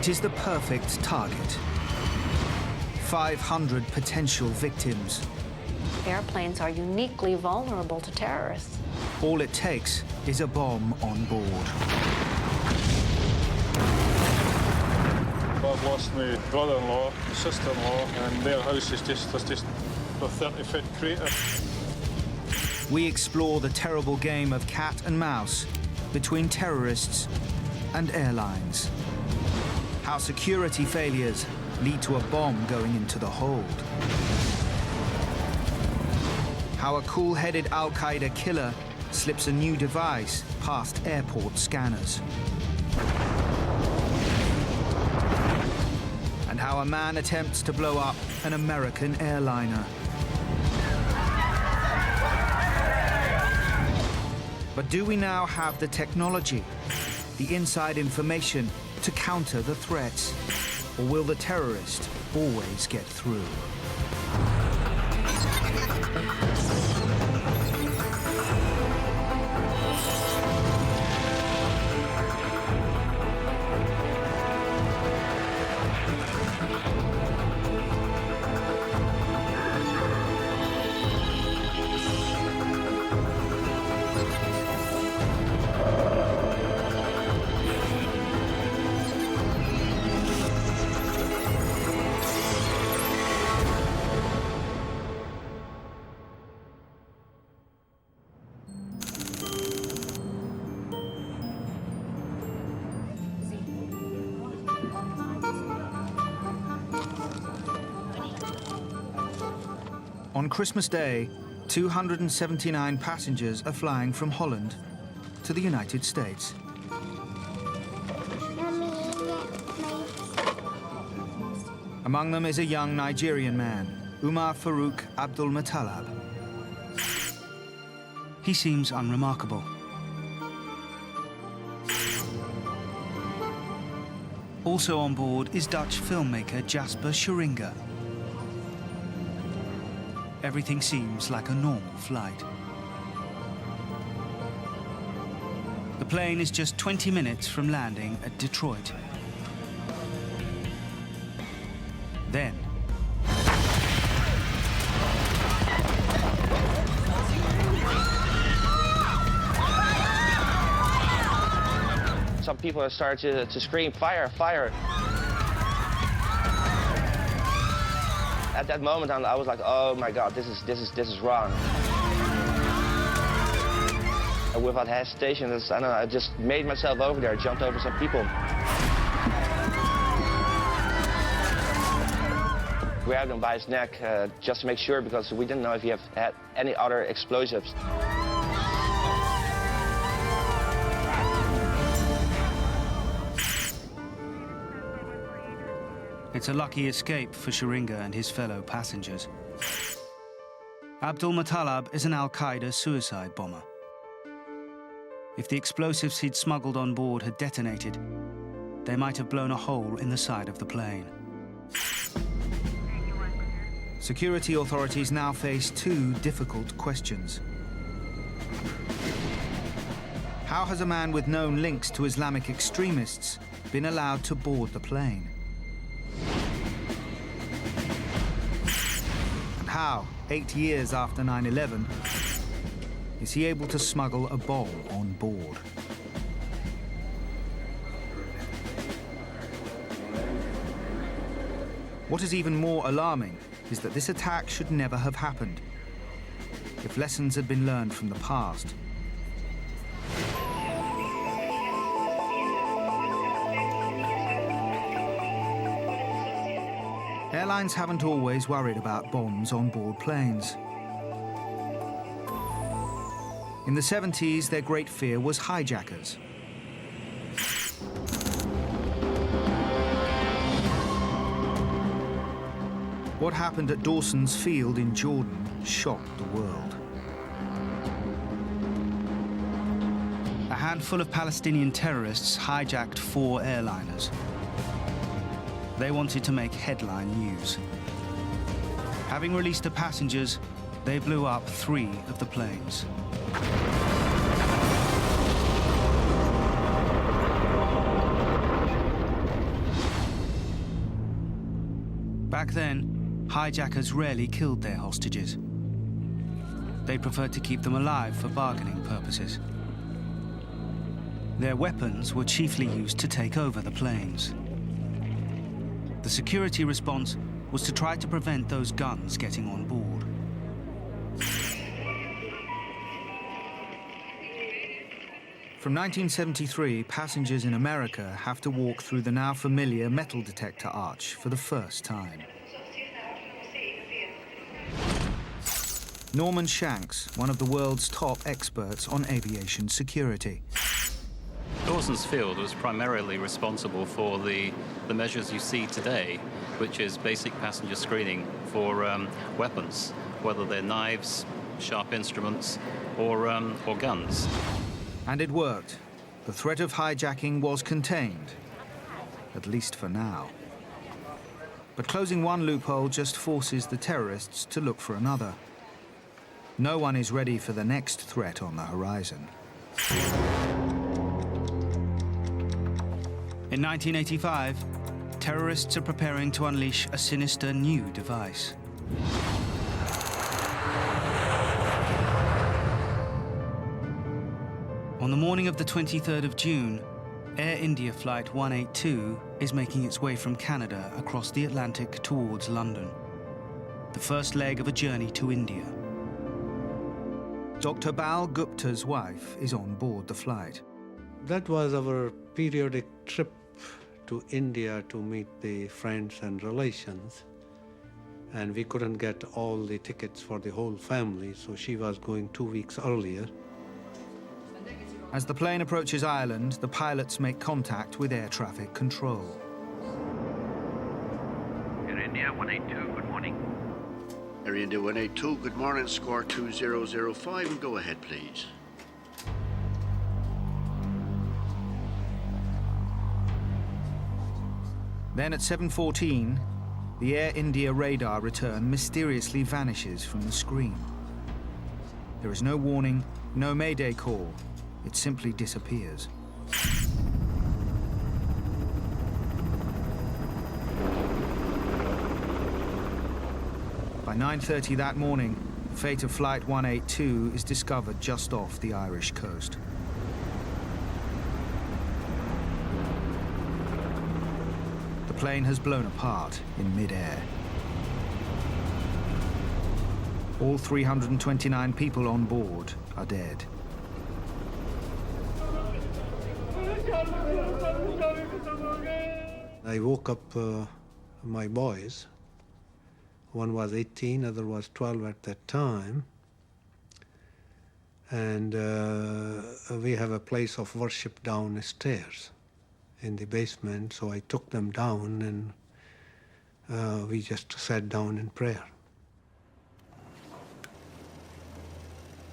It is the perfect target. 500 potential victims. Airplanes are uniquely vulnerable to terrorists. All it takes is a bomb on board. I've lost my brother-in-law, sister-in-law, and their house is just a 30-foot crater. We explore the terrible game of cat and mouse between terrorists and airlines. How security failures lead to a bomb going into the hold. How a cool-headed Al-Qaeda killer slips a new device past airport scanners. And how a man attempts to blow up an American airliner. But do we now have the technology, the inside information to counter the threats? Or will the terrorist always get through? On Christmas Day, 279 passengers are flying from Holland to the United States. Among them is a young Nigerian man, Umar Faruk Abdulmatalab. He seems unremarkable. Also on board is Dutch filmmaker Jasper Scheringa. Everything seems like a normal flight. The plane is just 20 minutes from landing at Detroit. Then, some people started to scream, "Fire, fire!" At that moment, I was like, "Oh my God, this is wrong." And without hesitation, I don't know, I just made myself over there, jumped over some people, grabbed him by his neck just to make sure, because we didn't know if he had any other explosives. it's a lucky escape for Scheringa and his fellow passengers. Abdulmatalab is an Al-Qaeda suicide bomber. If the explosives he'd smuggled on board had detonated, they might have blown a hole in the side of the plane. Security authorities now face two difficult questions. How has a man with known links to Islamic extremists been allowed to board the plane? And how, 8 years after 9/11, is he able to smuggle a bomb on board? What is even more alarming is that this attack should never have happened if lessons had been learned from the past. Airlines haven't always worried about bombs on board planes. In the 70s, their great fear was hijackers. What happened at Dawson's Field in Jordan shocked the world. A handful of Palestinian terrorists hijacked 4 airliners. They wanted to make headline news. Having released the passengers, they blew up 3 of the planes. Back then, hijackers rarely killed their hostages. They preferred to keep them alive for bargaining purposes. Their weapons were chiefly used to take over the planes. The security response was to try to prevent those guns getting on board. From 1973, passengers in America have to walk through the now familiar metal detector arch for the first time. Norman Shanks, one of the world's top experts on aviation security. Dawson's Field was primarily responsible for the measures you see today, which is basic passenger screening for weapons, whether they're knives, sharp instruments, or guns. And it worked. The threat of hijacking was contained, at least for now. But closing one loophole just forces the terrorists to look for another. No one is ready for the next threat on the horizon. In 1985, terrorists are preparing to unleash a sinister new device. On the morning of the 23rd of June, Air India Flight 182 is making its way from Canada across the Atlantic towards London, the first leg of a journey to India. Dr. Bal Gupta's wife is on board the flight. That was our periodic trip to India to meet the friends and relations. And we couldn't get all the tickets for the whole family, so she was going 2 weeks earlier. As the plane approaches Ireland, the pilots make contact with air traffic control. Air India 182, good morning. Air India 182, good morning, score 2005, and go ahead, please. Then at 7:14, the Air India radar return mysteriously vanishes from the screen. There is no warning, no Mayday call. It simply disappears. By 9:30 that morning, the fate of Flight 182 is discovered just off the Irish coast. The plane has blown apart in mid-air. All 329 people on board are dead. I woke up my boys. One was 18, other was 12 at that time. And we have a place of worship downstairs in the basement, so I took them down and we just sat down in prayer.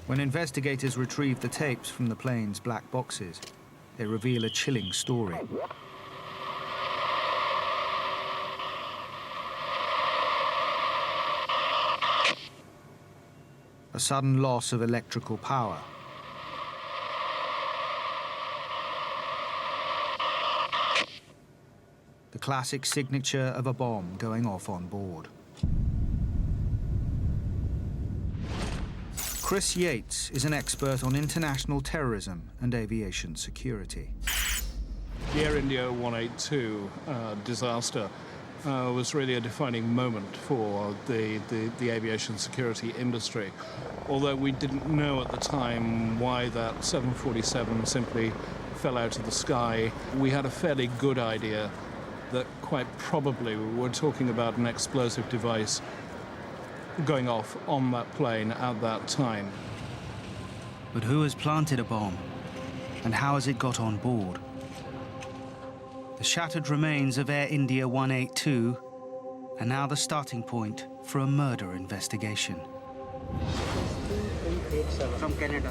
When investigators retrieve the tapes from the plane's black boxes, they reveal a chilling story. A sudden loss of electrical power. The classic signature of a bomb going off on board. Chris Yates is an expert on international terrorism and aviation security. The Air India 182 disaster was really a defining moment for the aviation security industry. Although we didn't know at the time why that 747 simply fell out of the sky, we had a fairly good idea that quite probably we were talking about an explosive device going off on that plane at that time. But who has planted a bomb? And how has it got on board? The shattered remains of Air India 182 are now the starting point for a murder investigation. From Canada.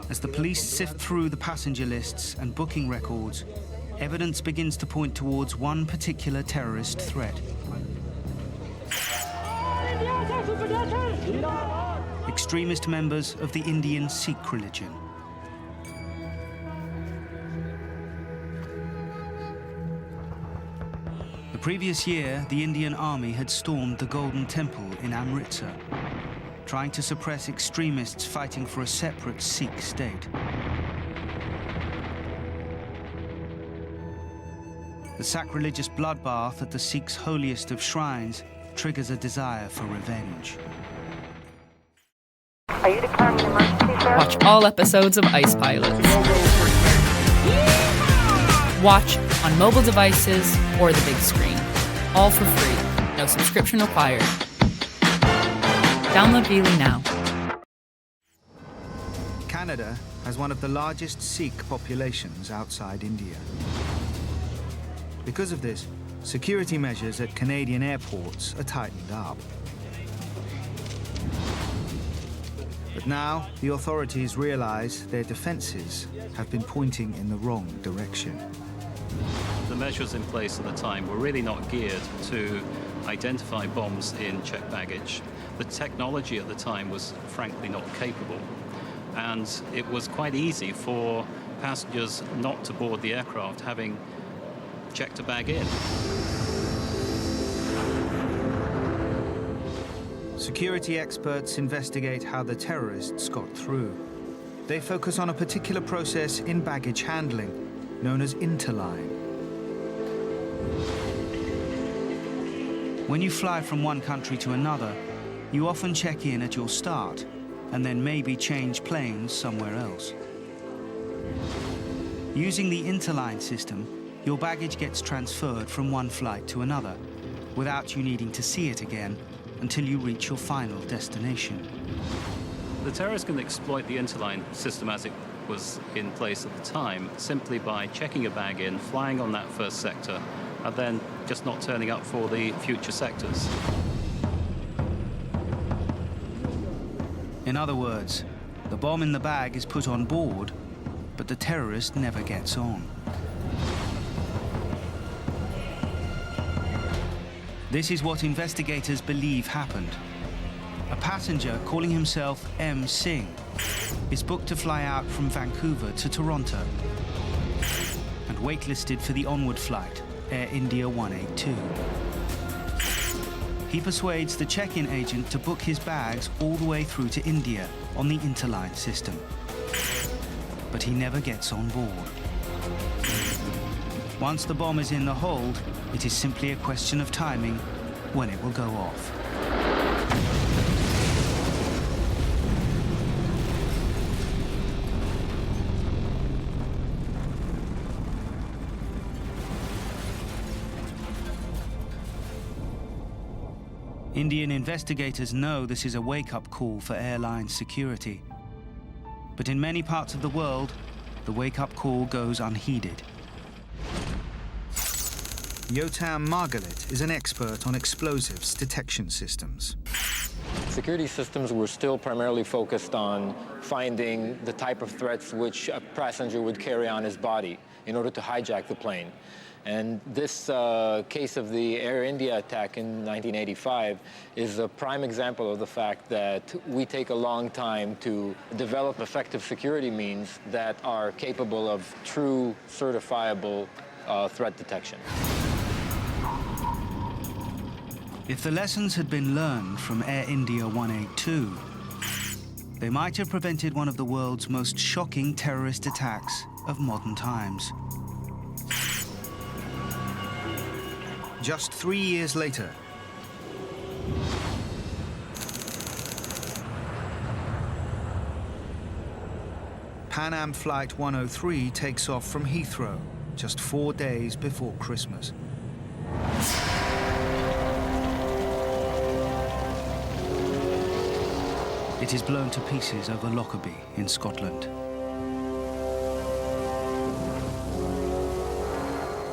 As the police sift through the passenger lists and booking records, evidence begins to point towards one particular terrorist threat. Extremist members of the Indian Sikh religion. The previous year, the Indian army had stormed the Golden Temple in Amritsar, trying to suppress extremists fighting for a separate Sikh state. The sacrilegious bloodbath at the Sikhs' holiest of shrines triggers a desire for revenge. Are you declaring an emergency, sir? Watch all episodes of Ice Pilots. Watch on mobile devices or the big screen. All for free. No subscription required. Download Veely now. Canada has one of the largest Sikh populations outside India. Because of this, security measures at Canadian airports are tightened up. But now, the authorities realize their defenses have been pointing in the wrong direction. The measures in place at the time were really not geared to identify bombs in checked baggage. The technology at the time was frankly not capable. And it was quite easy for passengers not to board the aircraft having checked a bag in. Security experts investigate how the terrorists got through. They focus on a particular process in baggage handling, known as interline. When you fly from one country to another, you often check in at your start and then maybe change planes somewhere else. Using the interline system, your baggage gets transferred from one flight to another without you needing to see it again until you reach your final destination. The terrorists can exploit the interline system as it was in place at the time simply by checking a bag in, flying on that first sector, and then just not turning up for the future sectors. In other words, the bomb in the bag is put on board, but the terrorist never gets on. This is what investigators believe happened. A passenger calling himself M. Singh is booked to fly out from Vancouver to Toronto and waitlisted for the onward flight, Air India 182. He persuades the check-in agent to book his bags all the way through to India on the interline system. But he never gets on board. Once the bomb is in the hold, it is simply a question of timing when it will go off. Indian investigators know this is a wake-up call for airline security. But in many parts of the world, the wake-up call goes unheeded. Yotam Margalit is an expert on explosives detection systems. Security systems were still primarily focused on finding the type of threats which a passenger would carry on his body in order to hijack the plane. And this case of the Air India attack in 1985 is a prime example of the fact that we take a long time to develop effective security means that are capable of true certifiable threat detection. If the lessons had been learned from Air India 182, they might have prevented one of the world's most shocking terrorist attacks of modern times. Just 3 years later, Pan Am Flight 103 takes off from Heathrow just 4 days before Christmas. It is blown to pieces over Lockerbie in Scotland.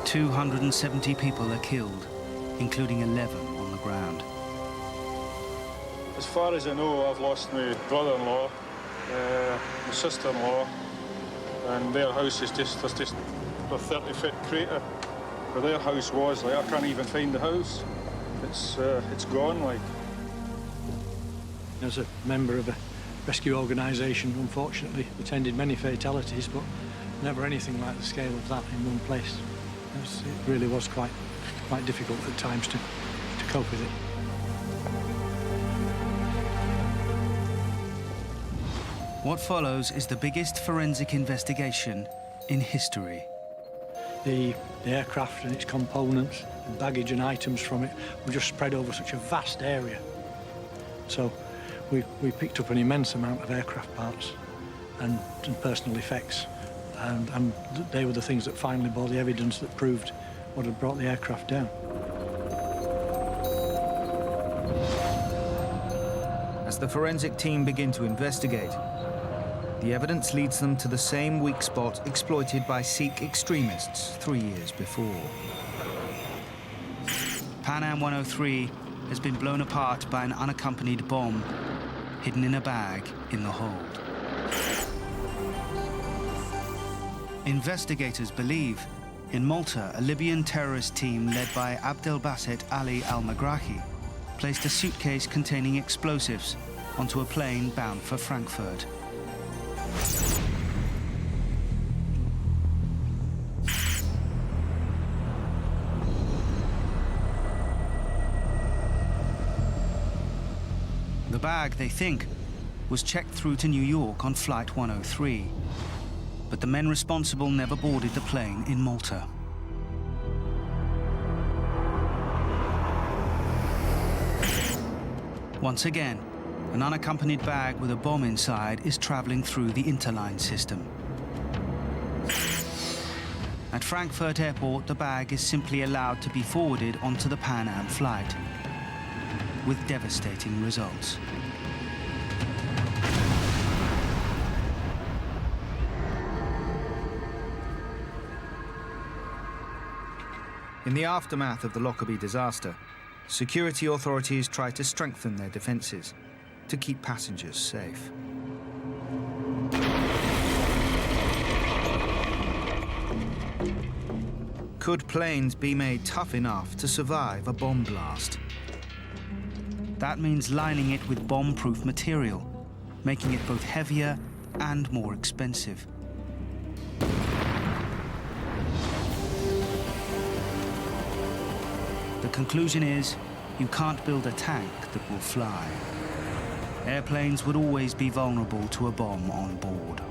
270 people are killed, including 11 on the ground. As far as I know, I've lost my brother-in-law, my sister-in-law, and their house is there's just a 30-foot crater where their house was. Like, I can't even find the house. It's gone, like. As a member of a rescue organisation, unfortunately, attended many fatalities, but never anything like the scale of that in one place. It really was quite quite difficult at times to cope with it. What follows is the biggest forensic investigation in history. The aircraft and its components, and baggage and items from it were just spread over such a vast area. So we picked up an immense amount of aircraft parts and personal effects, and they were the things that finally bore the evidence that proved what had brought the aircraft down. As the forensic team begin to investigate, the evidence leads them to the same weak spot exploited by Sikh extremists 3 years before. Pan Am 103 has been blown apart by an unaccompanied bomb hidden in a bag in the hold. Investigators believe in Malta, a Libyan terrorist team led by Abdelbaset Ali al-Magrahi placed a suitcase containing explosives onto a plane bound for Frankfurt. The bag, they think, was checked through to New York on Flight 103, but the men responsible never boarded the plane in Malta. Once again, an unaccompanied bag with a bomb inside is traveling through the interline system. At Frankfurt Airport, the bag is simply allowed to be forwarded onto the Pan Am flight, with devastating results. In the aftermath of the Lockerbie disaster, security authorities tried to strengthen their defenses to keep passengers safe. Could planes be made tough enough to survive a bomb blast? That means lining it with bomb-proof material, making it both heavier and more expensive. The conclusion is, you can't build a tank that will fly. Airplanes would always be vulnerable to a bomb on board.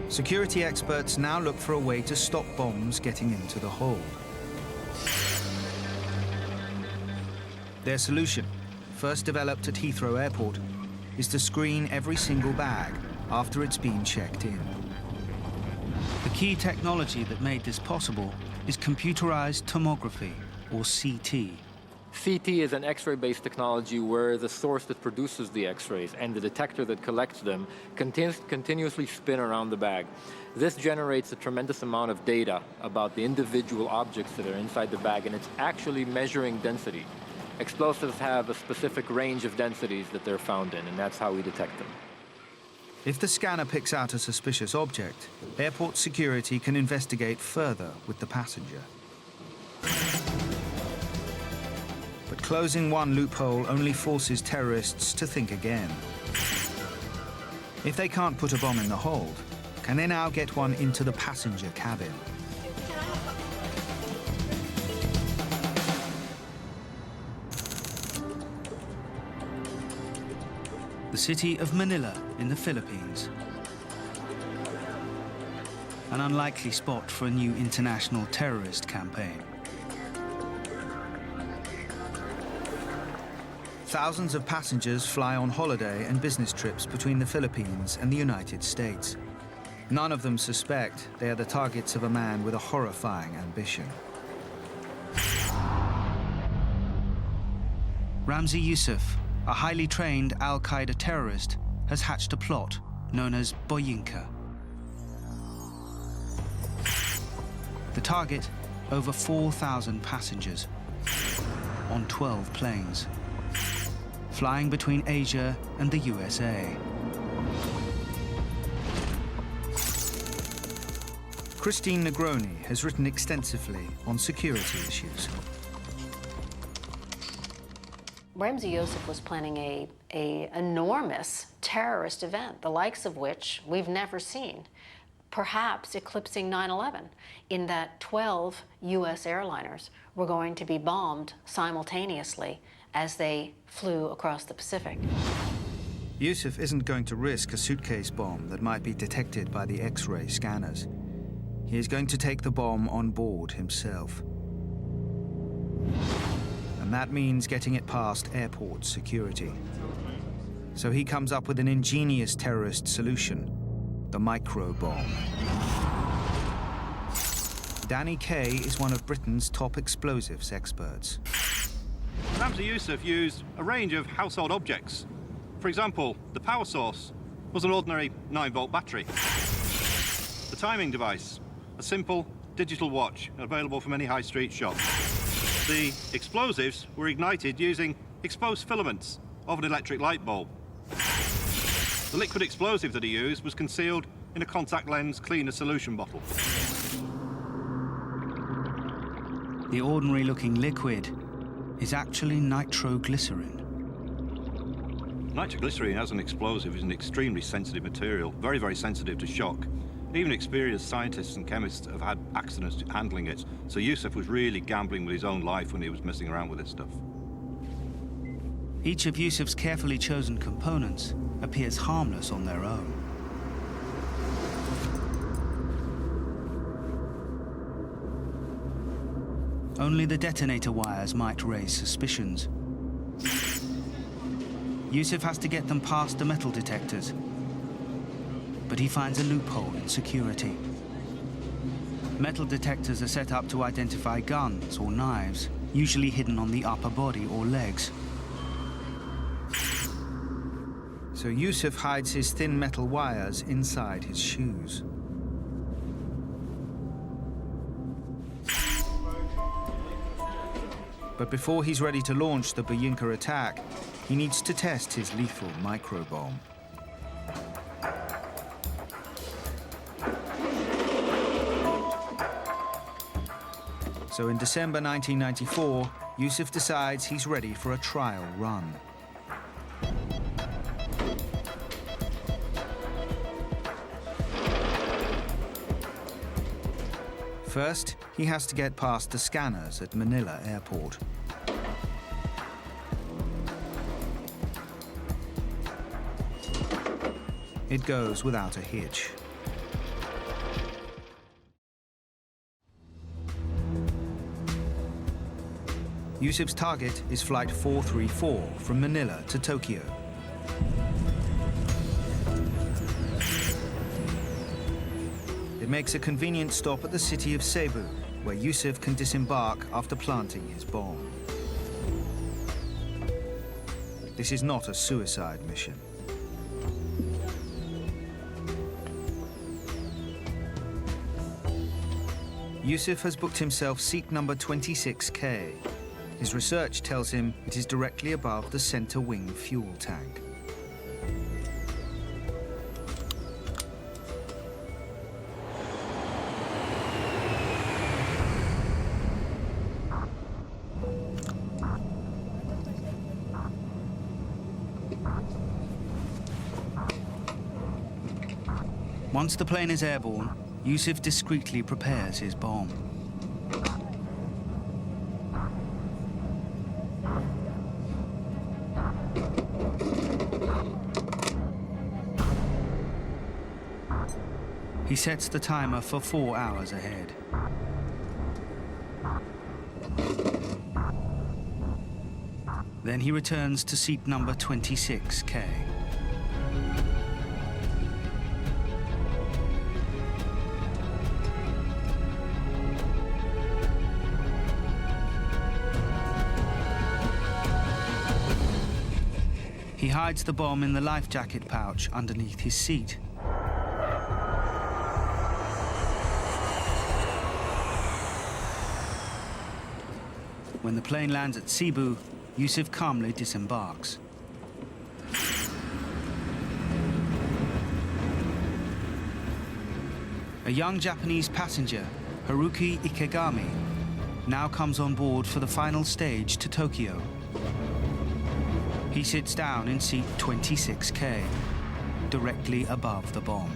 Security experts now look for a way to stop bombs getting into the hold. Their solution, first developed at Heathrow Airport, is to screen every single bag after it's been checked in. The key technology that made this possible is computerized tomography, or CT. CT is an X-ray-based technology where the source that produces the X-rays and the detector that collects them continuously spin around the bag. This generates a tremendous amount of data about the individual objects that are inside the bag, and it's actually measuring density. Explosives have a specific range of densities that they're found in, and that's how we detect them. If the scanner picks out a suspicious object, airport security can investigate further with the passenger. But closing one loophole only forces terrorists to think again. If they can't put a bomb in the hold, can they now get one into the passenger cabin? The city of Manila in the Philippines. An unlikely spot for a new international terrorist campaign. Thousands of passengers fly on holiday and business trips between the Philippines and the United States. None of them suspect they are the targets of a man with a horrifying ambition. Ramzi Youssef, a highly trained Al-Qaeda terrorist, has hatched a plot known as Boyinka. The target, over 4,000 passengers on 12 planes, flying between Asia and the USA. Christine Negroni has written extensively on security issues. Ramzi Youssef was planning an enormous terrorist event, the likes of which we've never seen. perhaps eclipsing 9/11, in that 12 U.S. airliners were going to be bombed simultaneously as they flew across the Pacific. Yusuf isn't going to risk a suitcase bomb that might be detected by the X-ray scanners. He is going to take the bomb on board himself. And that means getting it past airport security. So he comes up with an ingenious terrorist solution, the micro bomb. Danny Kay is one of Britain's top explosives experts. Ramzi Youssef used a range of household objects. For example, the power source was an ordinary 9-volt battery. The timing device, a simple digital watch available from any high street shop. The explosives were ignited using exposed filaments of an electric light bulb. The liquid explosive that he used was concealed in a contact lens cleaner solution bottle. The ordinary-looking liquid is actually nitroglycerin. Nitroglycerin as an explosive is an extremely sensitive material, very, very sensitive to shock. Even experienced scientists and chemists have had accidents handling it, so Yusuf was really gambling with his own life when he was messing around with this stuff. Each of Yusuf's carefully chosen components appears harmless on their own. Only the detonator wires might raise suspicions. Yusuf has to get them past the metal detectors, but he finds a loophole in security. Metal detectors are set up to identify guns or knives, usually hidden on the upper body or legs. So Yusuf hides his thin metal wires inside his shoes. But before he's ready to launch the Buyinka attack, he needs to test his lethal microbomb. So in December 1994, Yusuf decides he's ready for a trial run. First, he has to get past the scanners at Manila Airport. It goes without a hitch. Yusuf's target is Flight 434 from Manila to Tokyo. It makes a convenient stop at the city of Cebu, where Yusuf can disembark after planting his bomb. This is not a suicide mission. Yusuf has booked himself seat number 26K. His research tells him it is directly above the center wing fuel tank. Once the plane is airborne, Yusuf discreetly prepares his bomb. He sets the timer for 4 hours ahead. Then he returns to seat number 26K. He hides the bomb in the life jacket pouch underneath his seat. When the plane lands at Cebu, Yusuf calmly disembarks. A young Japanese passenger, Haruki Ikegami, now comes on board for the final stage to Tokyo. He sits down in seat 26K, directly above the bomb.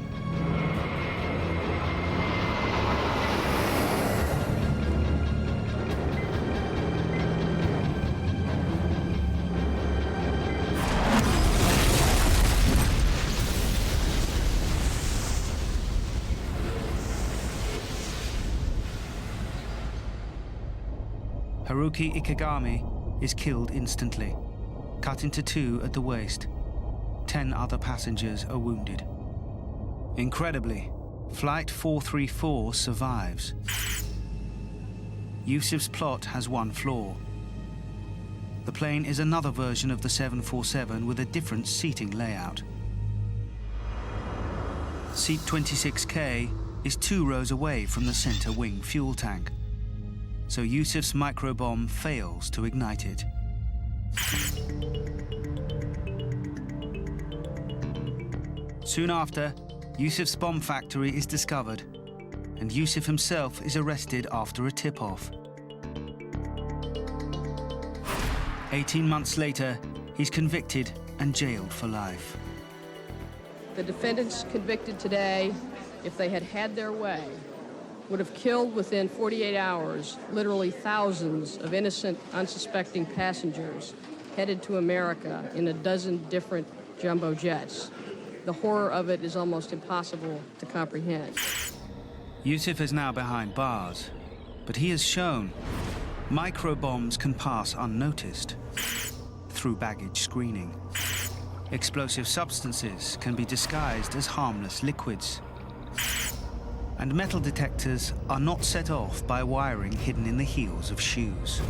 Haruki Ikegami is killed instantly, cut into two at the waist. 10 other passengers are wounded. Incredibly, Flight 434 survives. Yusuf's plot has one flaw. The plane is another version of the 747 with a different seating layout. Seat 26K is 2 rows away from the center wing fuel tank, so Yusuf's microbomb fails to ignite it. Soon after, Yusuf's bomb factory is discovered, and Yusuf himself is arrested after a tip-off. 18 months later, he's convicted and jailed for life. The defendants convicted today, if they had had their way, would have killed within 48 hours literally thousands of innocent, unsuspecting passengers headed to America in a dozen different jumbo jets. The horror of it is almost impossible to comprehend. Yusuf is now behind bars, but he has shown microbombs can pass unnoticed through baggage screening. Explosive substances can be disguised as harmless liquids. And metal detectors are not set off by wiring hidden in the heels of shoes.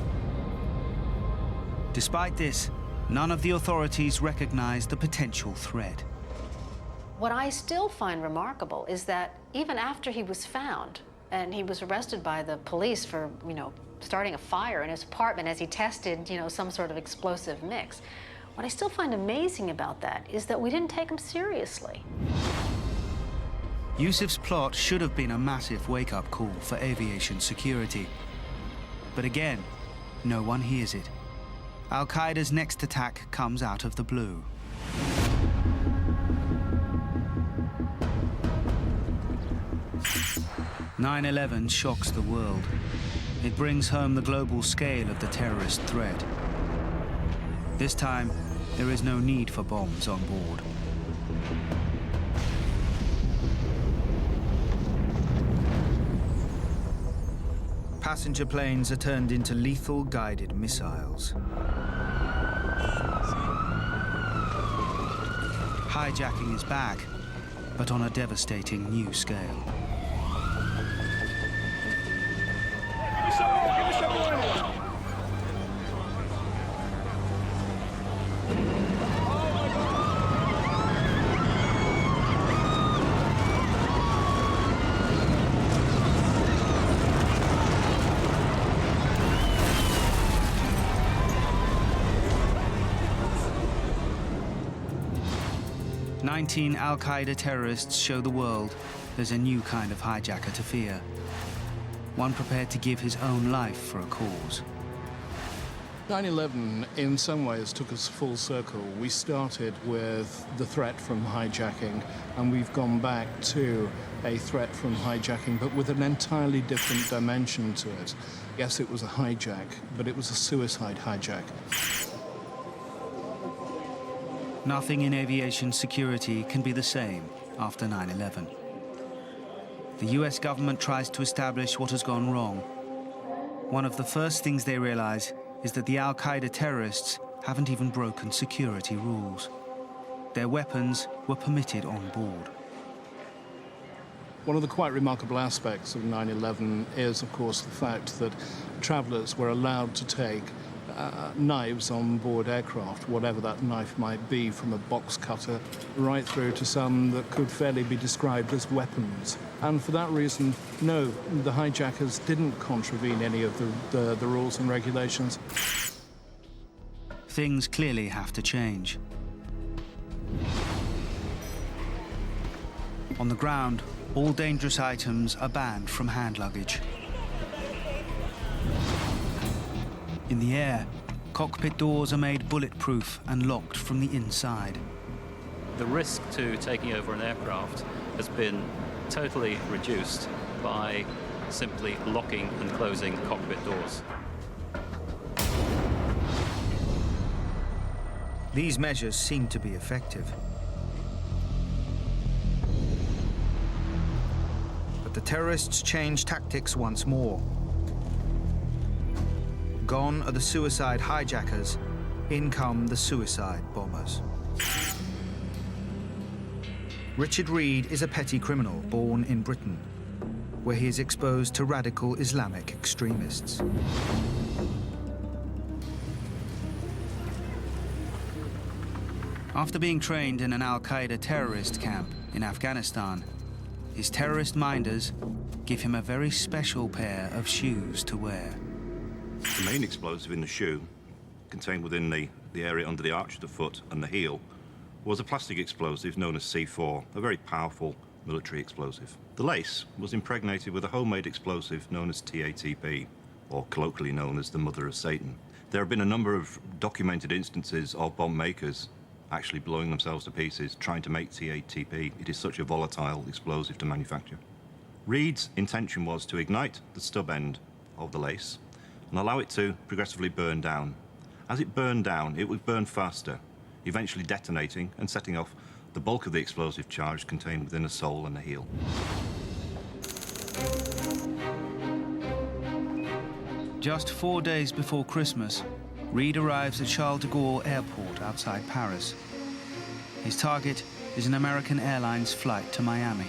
Despite this, none of the authorities recognize the potential threat. What I still find remarkable is that even after he was found, and he was arrested by the police for, starting a fire in his apartment as he tested, some sort of explosive mix, what I still find amazing about that is that we didn't take him seriously. Yusuf's plot should have been a massive wake-up call for aviation security. But again, no one hears it. Al-Qaeda's next attack comes out of the blue. "9/11 shocks the world. It brings home the global scale of the terrorist threat. This time, there is no need for bombs on board. Passenger planes are turned into lethal guided missiles. Hijacking is back, but on a devastating new scale. "19 Al-Qaeda terrorists show the world there's a new kind of hijacker to fear. One prepared to give his own life for a cause." 9/11 in some ways took us full circle. We started with the threat from hijacking, and we've gone back to a threat from hijacking, but with an entirely different dimension to it. Yes, it was a hijack, but it was a suicide hijack. Nothing in aviation security can be the same after 9/11. The US government tries to establish what has gone wrong. One of the first things they realize is that the Al-Qaeda terrorists haven't even broken security rules. Their weapons were permitted on board. One of the quite remarkable aspects of 9/11 is, of course, the fact that travelers were allowed to take knives on board aircraft, whatever that knife might be, from a box cutter right through to some that could fairly be described as weapons. And for that reason, no, the hijackers didn't contravene any of the rules and regulations. Things clearly have to change. On the ground, all dangerous items are banned from hand luggage. In the air, cockpit doors are made bulletproof and locked from the inside. The risk to taking over an aircraft has been totally reduced by simply locking and closing cockpit doors. These measures seem to be effective. But the terrorists change tactics once more. Gone are the suicide hijackers, in come the suicide bombers. Richard Reed is a petty criminal born in Britain, where he is exposed to radical Islamic extremists. After being trained in an Al-Qaeda terrorist camp in Afghanistan, his terrorist minders give him a very special pair of shoes to wear. The main explosive in the shoe, contained within the area under the arch of the foot and the heel, was a plastic explosive known as C4, a very powerful military explosive. The lace was impregnated with a homemade explosive known as TATP, or colloquially known as the Mother of Satan. There have been a number of documented instances of bomb makers actually blowing themselves to pieces trying to make TATP. It is such a volatile explosive to manufacture. Reed's intention was to ignite the stub end of the lace and allow it to progressively burn down. As it burned down, it would burn faster, eventually detonating and setting off the bulk of the explosive charge contained within a sole and a heel. Just 4 days before Christmas, Reed arrives at Charles de Gaulle Airport outside Paris. His target is an American Airlines flight to Miami.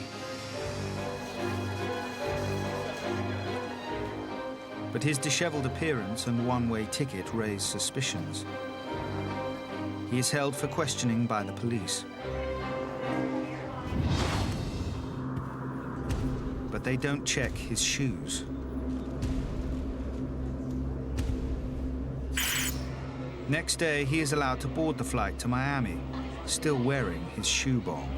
But his disheveled appearance and one-way ticket raise suspicions. He is held for questioning by the police. But they don't check his shoes. Next day, he is allowed to board the flight to Miami, still wearing his shoe bomb.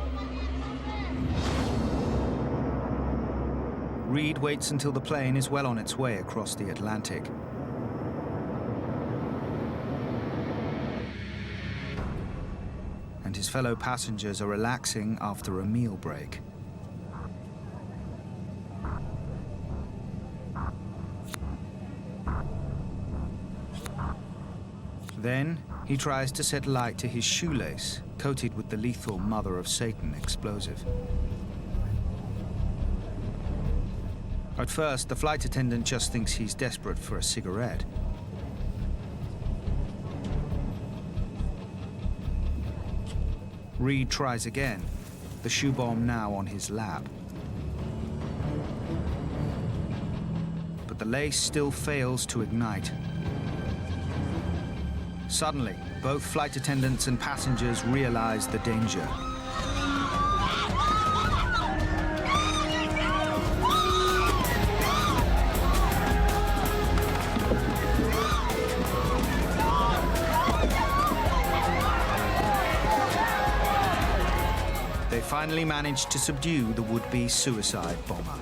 Reed waits until the plane is well on its way across the Atlantic. And his fellow passengers are relaxing after a meal break. Then, he tries to set light to his shoelace, coated with the lethal Mother of Satan explosive. At first, the flight attendant just thinks he's desperate for a cigarette. Reed tries again, the shoe bomb now on his lap. But the lace still fails to ignite. Suddenly, both flight attendants and passengers realize the danger. They finally manage to subdue the would-be suicide bomber.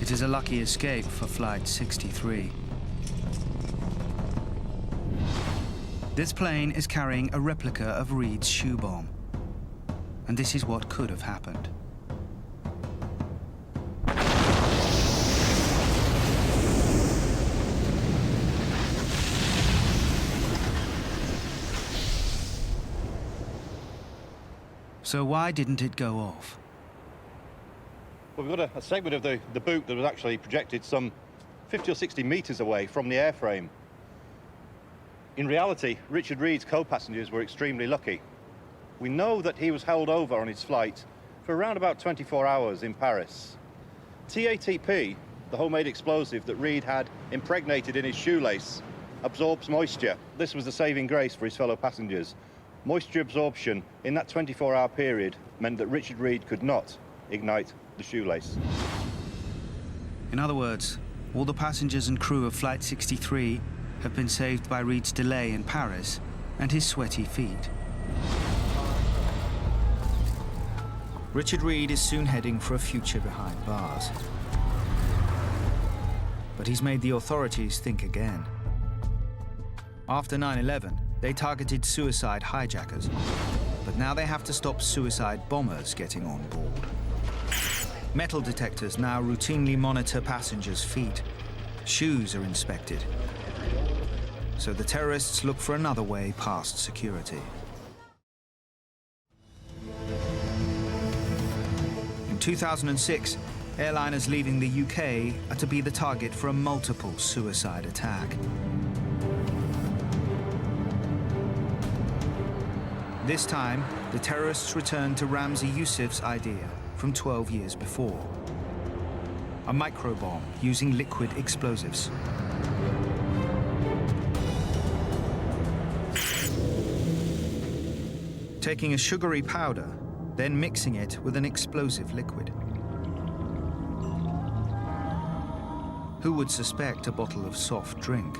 It is a lucky escape for Flight 63. This plane is carrying a replica of Reed's shoe bomb. And this is what could have happened. So why didn't it go off? Well, we've got a segment of the boot that was actually projected some 50 or 60 meters away from the airframe. In reality, Richard Reed's co-passengers were extremely lucky. We know that he was held over on his flight for around about 24 hours in Paris. TATP, the homemade explosive that Reed had impregnated in his shoelace, absorbs moisture. This was the saving grace for his fellow passengers. Moisture absorption in that 24-hour period meant that Richard Reed could not ignite the shoelace. In other words, all the passengers and crew of Flight 63 have been saved by Reed's delay in Paris and his sweaty feet. Richard Reed is soon heading for a future behind bars. But he's made the authorities think again. After 9/11, they targeted suicide hijackers, but now they have to stop suicide bombers getting on board. Metal detectors now routinely monitor passengers' feet. Shoes are inspected. So the terrorists look for another way past security. In 2006, Airliners leaving the UK are to be the target for a multiple suicide attack. This time, the terrorists return to Ramzi Yousef's idea from 12 years before. A microbomb using liquid explosives. Taking a sugary powder, then mixing it with an explosive liquid. Who would suspect a bottle of soft drink?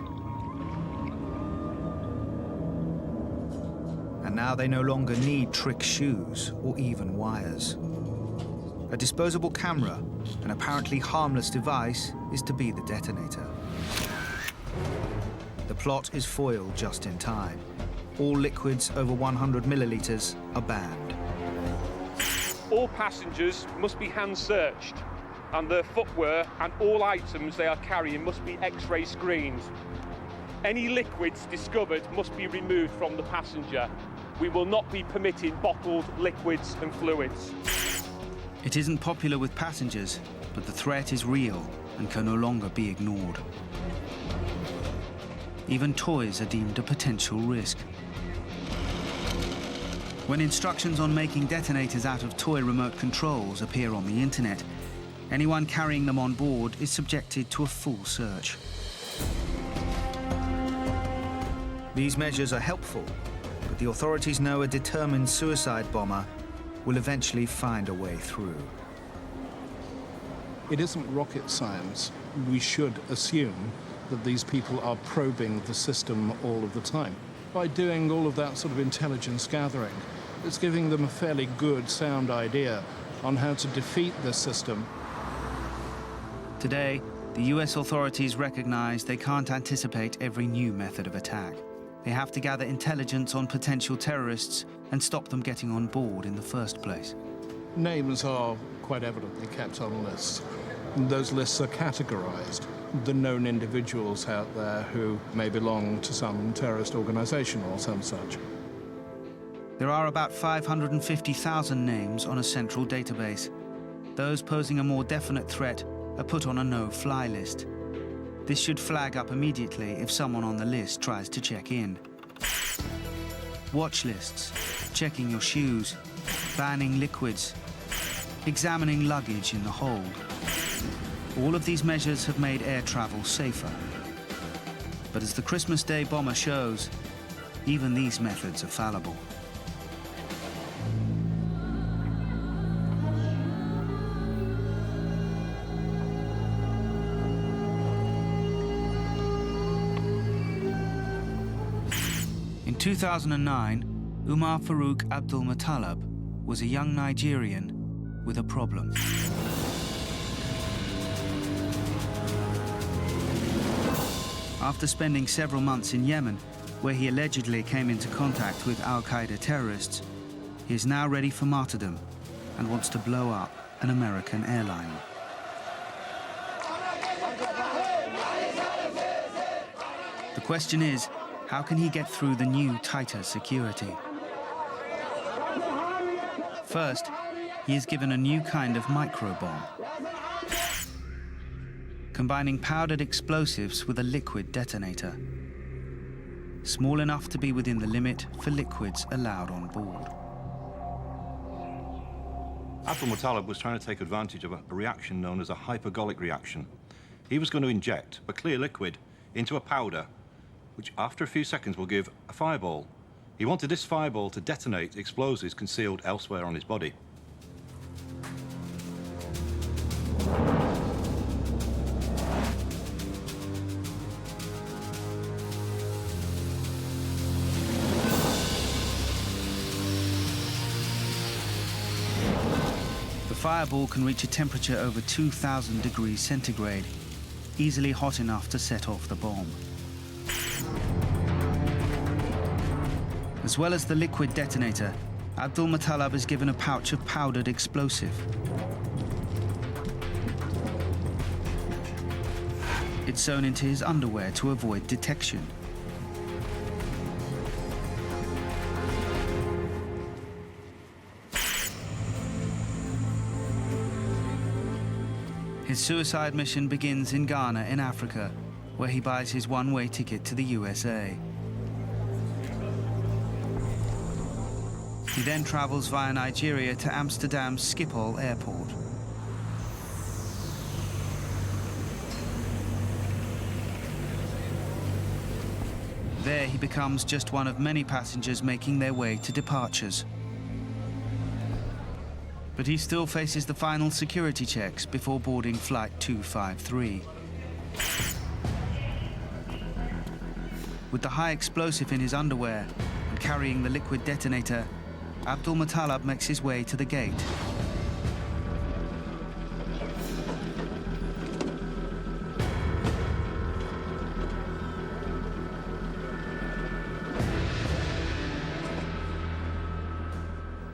And now they no longer need trick shoes or even wires. A disposable camera, an apparently harmless device, is to be the detonator. The plot is foiled just in time. All liquids over 100 milliliters are banned. All passengers must be hand-searched, and their footwear and all items they are carrying must be X-ray screened. Any liquids discovered must be removed from the passenger. We will not be permitting bottled liquids and fluids. It isn't popular with passengers, but the threat is real and can no longer be ignored. Even toys are deemed a potential risk. When instructions on making detonators out of toy remote controls appear on the internet, anyone carrying them on board is subjected to a full search. These measures are helpful, but the authorities know a determined suicide bomber will eventually find a way through. It isn't rocket science. We should assume that these people are probing the system all of the time. By doing all of that sort of intelligence gathering, it's giving them a fairly good, sound idea on how to defeat this system. Today, the US authorities recognize they can't anticipate every new method of attack. They have to gather intelligence on potential terrorists and stop them getting on board in the first place. Names are quite evidently kept on lists. Those lists are categorized. The known individuals out there who may belong to some terrorist organization or some such. There are about 550,000 names on a central database. Those posing a more definite threat are put on a no-fly list. This should flag up immediately if someone on the list tries to check in. Watch lists, checking your shoes, banning liquids, examining luggage in the hold. All of these measures have made air travel safer. But as the Christmas Day bomber shows, even these methods are fallible. In 2009, Umar Faruk Abdulmatalab was a young Nigerian with a problem. After spending several months in Yemen, where he allegedly came into contact with Al-Qaeda terrorists, he is now ready for martyrdom and wants to blow up an American airline. The question is, how can he get through the new, tighter security? First, he is given a new kind of microbomb, combining powdered explosives with a liquid detonator, small enough to be within the limit for liquids allowed on board. Abdulmatalab was trying to take advantage of a reaction known as a hypergolic reaction. He was going to inject a clear liquid into a powder, which after a few seconds will give a fireball. He wanted this fireball to detonate explosives concealed elsewhere on his body. The fireball can reach a temperature over 2,000 degrees centigrade, easily hot enough to set off the bomb. As well as the liquid detonator, Abdulmatalab is given a pouch of powdered explosive. It's sewn into his underwear to avoid detection. His suicide mission begins in Ghana in Africa, where he buys his one-way ticket to the USA. He then travels via Nigeria to Amsterdam's Schiphol airport. There he becomes just one of many passengers making their way to departures. But he still faces the final security checks before boarding Flight 253. With the high explosive in his underwear and carrying the liquid detonator, Abdulmatalab makes his way to the gate.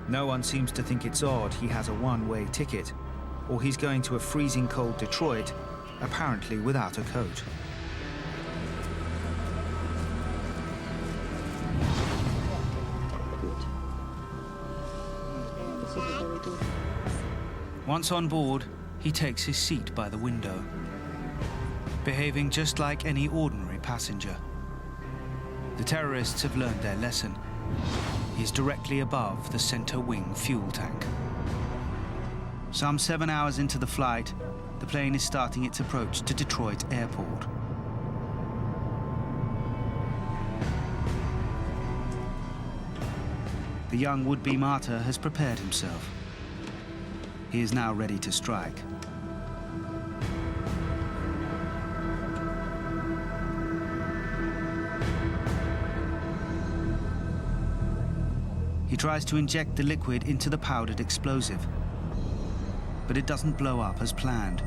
No one seems to think it's odd he has a one-way ticket, or he's going to a freezing cold Detroit, apparently without a coat. Once on board, he takes his seat by the window, behaving just like any ordinary passenger. The terrorists have learned their lesson. He's directly above the center wing fuel tank. Some 7 hours into the flight, the plane is starting its approach to Detroit Airport. The young would-be martyr has prepared himself. He is now ready to strike. He tries to inject the liquid into the powdered explosive, but it doesn't blow up as planned.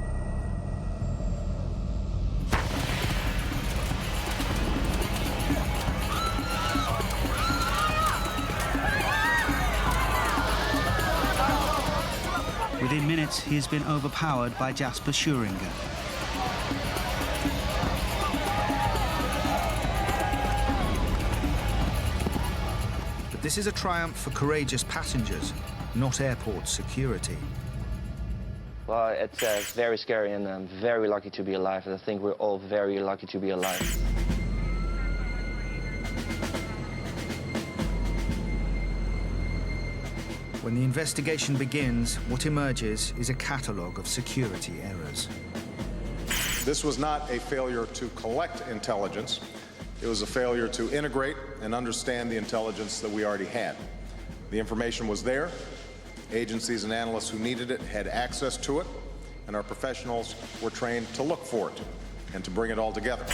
Within minutes, he has been overpowered by Jasper Schuringer. But this is a triumph for courageous passengers, not airport security. Well, it's very scary, and I'm very lucky to be alive, and I think we're all very lucky to be alive. When the investigation begins, what emerges is a catalogue of security errors. This was not a failure to collect intelligence. It was a failure to integrate and understand the intelligence that we already had. The information was there. Agencies and analysts who needed it had access to it, and our professionals were trained to look for it and to bring it all together.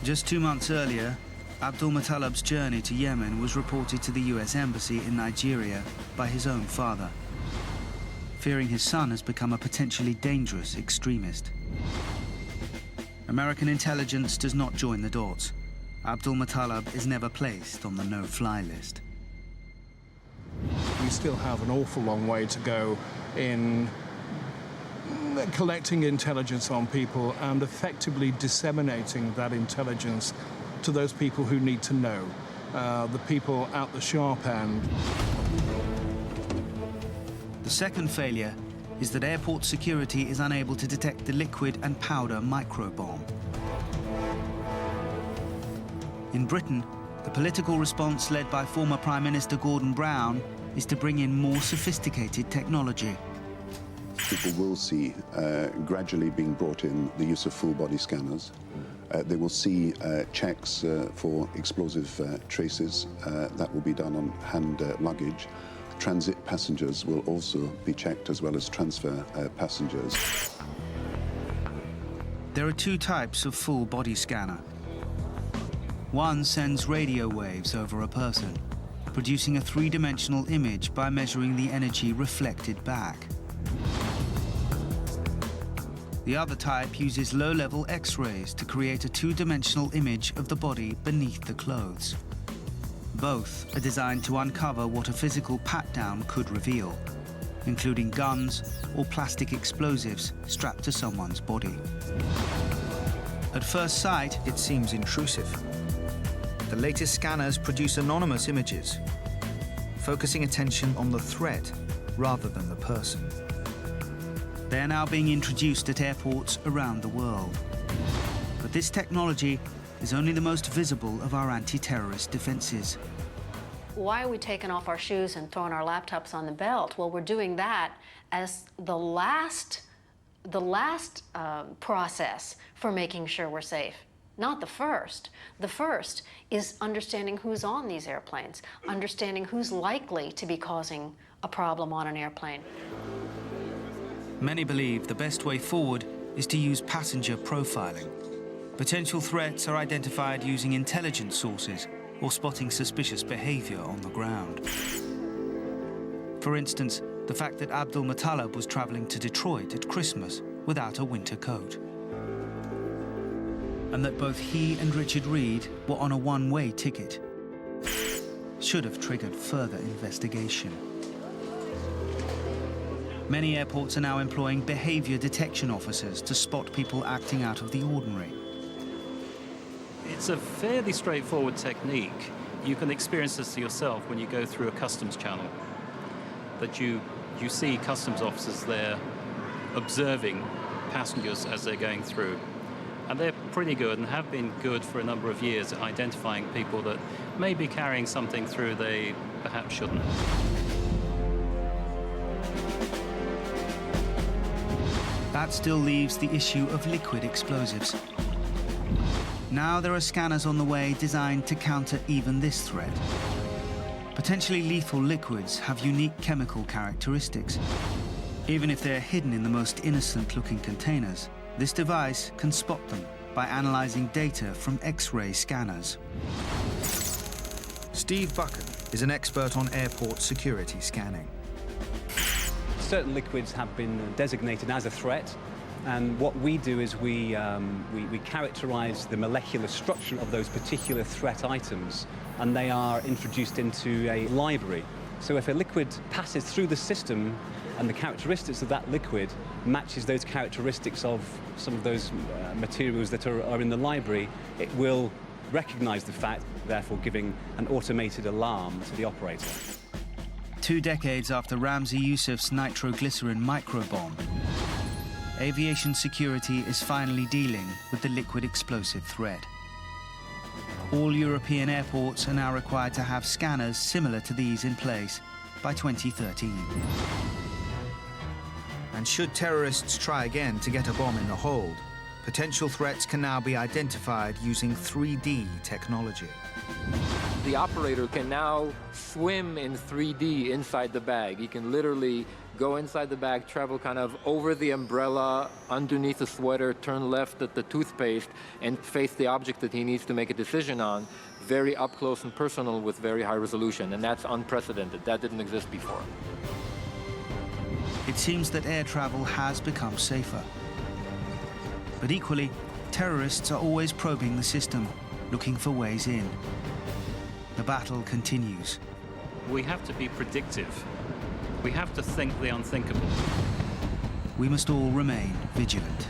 Just 2 months earlier, Abdulmatalab's journey to Yemen was reported to the US Embassy in Nigeria by his own father, fearing his son has become a potentially dangerous extremist. American intelligence does not join the dots. Abdulmatalab is never placed on the no-fly list. We still have an awful long way to go in collecting intelligence on people and effectively disseminating that intelligence to those people who need to know, the people at the sharp end. The second failure is that airport security is unable to detect the liquid and powder microbomb. In Britain, the political response led by former Prime Minister Gordon Brown is to bring in more sophisticated technology. People will see gradually being brought in the use of full-body scanners. They will see checks for explosive traces. That will be done on hand luggage. Transit passengers will also be checked, as well as transfer passengers. There are two types of full-body scanner. One sends radio waves over a person, producing a three-dimensional image by measuring the energy reflected back. The other type uses low-level X-rays to create a two-dimensional image of the body beneath the clothes. Both are designed to uncover what a physical pat-down could reveal, including guns or plastic explosives strapped to someone's body. At first sight, it seems intrusive. The latest scanners produce anonymous images, focusing attention on the threat rather than the person. They are now being introduced at airports around the world. But this technology is only the most visible of our anti-terrorist defenses. Why are we taking off our shoes and throwing our laptops on the belt? Well, we're doing that as the last process for making sure we're safe. Not the first. The first is understanding who's on these airplanes, understanding who's likely to be causing a problem on an airplane. Many believe the best way forward is to use passenger profiling. Potential threats are identified using intelligence sources or spotting suspicious behavior on the ground. For instance, the fact that Abdulmatalab was traveling to Detroit at Christmas without a winter coat. And that both he and Richard Reed were on a one-way ticket should have triggered further investigation. Many airports are now employing behavior detection officers to spot people acting out of the ordinary. It's a fairly straightforward technique. You can experience this yourself when you go through a customs channel. That you see customs officers there observing passengers as they're going through. And they're pretty good and have been good for a number of years at identifying people that may be carrying something through they perhaps shouldn't. That still leaves the issue of liquid explosives. Now there are scanners on the way designed to counter even this threat. Potentially lethal liquids have unique chemical characteristics. Even if they're hidden in the most innocent-looking containers, this device can spot them by analyzing data from X-ray scanners. Steve Buchan is an expert on airport security scanning. Certain liquids have been designated as a threat, and what we do is we characterize the molecular structure of those particular threat items, and they are introduced into a library. So if a liquid passes through the system and the characteristics of that liquid matches those characteristics of some of those materials that are in the library, it will recognize the fact, therefore giving an automated alarm to the operator. 2 decades after Ramzi Yousef's nitroglycerin microbomb, aviation security is finally dealing with the liquid explosive threat. All European airports are now required to have scanners similar to these in place by 2013. And should terrorists try again to get a bomb in the hold, potential threats can now be identified using 3D technology. The operator can now swim in 3D inside the bag. He can literally go inside the bag, travel kind of over the umbrella, underneath the sweater, turn left at the toothpaste, and face the object that he needs to make a decision on, very up close and personal with very high resolution. And that's unprecedented. That didn't exist before. It seems that air travel has become safer. But equally, terrorists are always probing the system, looking for ways in. The battle continues. We have to be predictive. We have to think the unthinkable. We must all remain vigilant.